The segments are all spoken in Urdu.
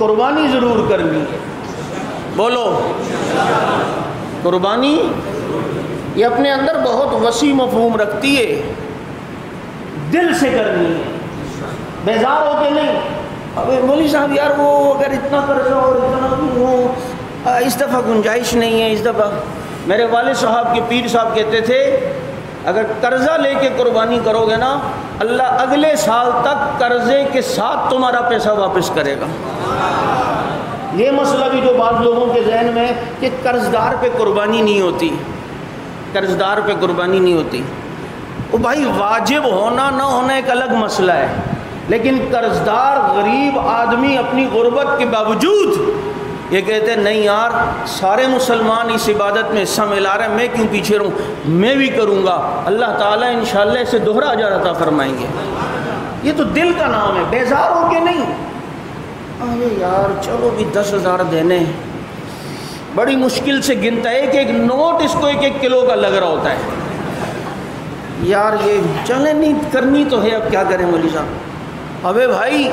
قربانی ضرور کرنی ہے. بولو قربانی یہ اپنے اندر بہت وسیع مفہوم رکھتی ہے. دل سے کرنی ہے, بیزار ہو کے نہیں. ابھی مولوی صاحب یار وہ اگر اتنا قرضہ اور اتنا وہ اس دفعہ گنجائش نہیں ہے, اس دفعہ. میرے والد صاحب کے پیر صاحب کہتے تھے اگر قرضہ لے کے قربانی کرو گے نا, اللہ اگلے سال تک قرضے کے ساتھ تمہارا پیسہ واپس کرے گا. یہ مسئلہ بھی جو بعض لوگوں کے ذہن میں ہے کہ قرضدار پہ قربانی نہیں ہوتی, قرضدار پہ قربانی نہیں ہوتی. وہ بھائی واجب ہونا نہ ہونا ایک الگ مسئلہ ہے, لیکن قرضدار غریب آدمی اپنی غربت کے باوجود یہ کہتے ہیں نہیں یار سارے مسلمان اس عبادت میں حصہ ملا رہے ہیں, میں کیوں پیچھے رہوں, میں بھی کروں گا. اللہ تعالیٰ انشاءاللہ اسے دوہرا اجر عطا فرمائیں گے. یہ تو دل کا نام ہے, بیزار ہو کے نہیں. ارے یار چلو بھی 10,000 دینے, بڑی مشکل سے گنتا ہے, ایک نوٹ اس کو 1 کلو کا لگ رہا ہوتا ہے. یار یہ چلے نہیں کرنی تو ہے, اب کیا کریں مولوی صاحب. ابے بھائی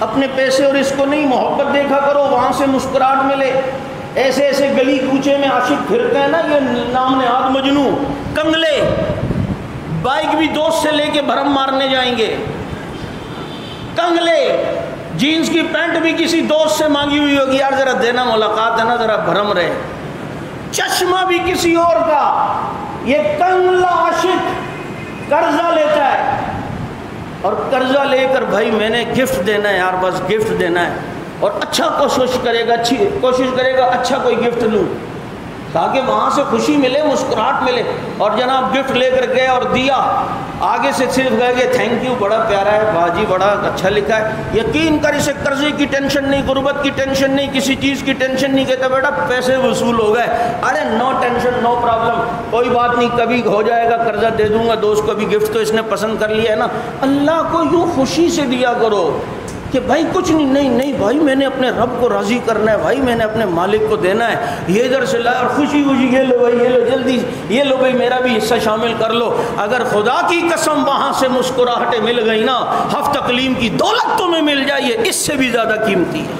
اپنے پیسے اور اس کو نہیں, محبت دیکھا کرو, وہاں سے مسکراہٹ ملے. ایسے ایسے گلی کوچے میں عاشق پھرتے ہیں نا, یہ نام نہاد مجنوں کنگلے, بائک بھی دوست سے لے کے بھرم مارنے جائیں گے. کنگلے جینز کی پینٹ بھی کسی دوست سے مانگی ہوئی ہوگی, یار ذرا دینا, ملاقات ہے نا, ذرا بھرم رہے. چشمہ بھی کسی اور کا. یہ کنگلا عاشق قرضہ لیتا ہے, اور قرضہ لے کر بھائی میں نے گفٹ دینا ہے یار, بس گفٹ دینا ہے, اور اچھا کوشش کرے گا اچھا کوئی گفٹ لوں تاکہ وہاں سے خوشی ملے, مسکراہٹ ملے. اور جناب گفٹ لے کر گئے اور دیا, آگے سے صرف گئے کہ تھینک یو, بڑا پیارا ہے باجی, بڑا اچھا لکھا ہے. یقین کر اسے قرضے کی ٹینشن نہیں, غربت کی ٹینشن نہیں, کسی چیز کی ٹینشن نہیں. کہتا بیٹا پیسے وصول ہو گئے, ارے نو ٹینشن نو پرابلم, کوئی بات نہیں, کبھی ہو جائے گا, قرضہ دے دوں گا. دوست کو بھی گفٹ تو اس نے پسند کر لیا ہے نا. اللہ کو یوں خوشی سے دیا کرو کہ بھائی کچھ نہیں بھائی میں نے اپنے رب کو راضی کرنا ہے, بھائی میں نے اپنے مالک کو دینا ہے. یہ ادھر سے لایا اور خوشی یہ لو بھائی, یہ لو جلدی, یہ لو بھائی میرا بھی حصہ شامل کر لو. اگر خدا کی قسم وہاں سے مسکراہٹیں مل گئی نا, ہفت اقلیم کی دولت تمہیں مل جائے, اس سے بھی زیادہ قیمتی ہے.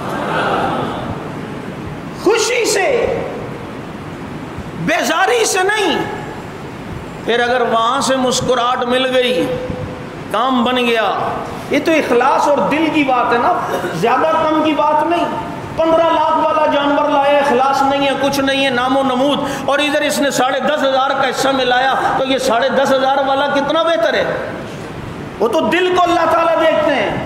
خوشی سے, بیزاری سے نہیں. پھر اگر وہاں سے مسکراہٹ مل گئی, کام بن گیا. یہ تو اخلاص اور دل کی بات ہے نا, زیادہ کم کی بات نہیں. 15 لاکھ والا جانور لایا, اخلاص نہیں ہے, کچھ نہیں ہے, نام و نمود, اور ادھر اس نے 10,500 کا حصہ ملایا, تو یہ 10,500 والا کتنا بہتر ہے. وہ تو دل کو اللہ تعالیٰ دیکھتے ہیں.